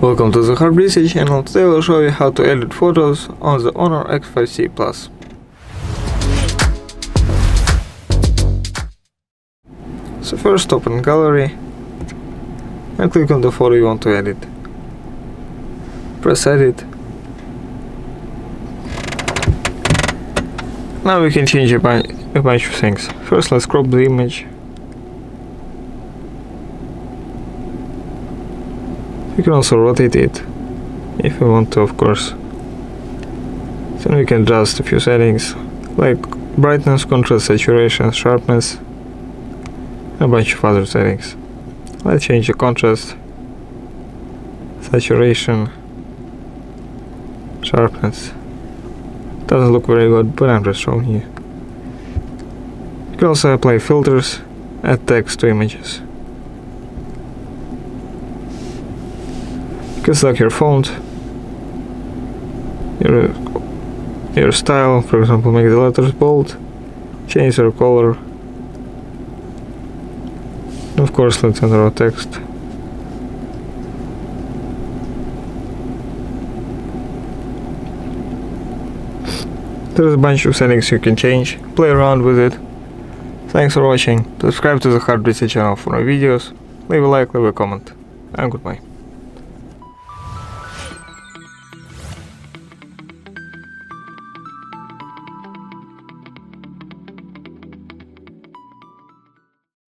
Welcome to the HONOR X5c channel. Today I will show you how to edit photos on the HONOR X5c Plus. So first open gallery and click on the photo you want to edit. Press edit. Now we can change a bunch of things. First let's crop the image. You can also rotate it if you want to, of course. Then we can adjust a few settings like brightness, contrast, saturation, sharpness, and a bunch of other settings. Let's change the contrast, saturation, sharpness. Doesn't look very good, but I'm just showing you. You can also apply filters, add text to images. You can select your font, your style, for example, make the letters bold, change their color, and of course let's enter our text. There's a bunch of settings you can change, play around with it. Thanks for watching, subscribe to the HONOR X5c channel for more videos, leave a like, leave a comment, and goodbye.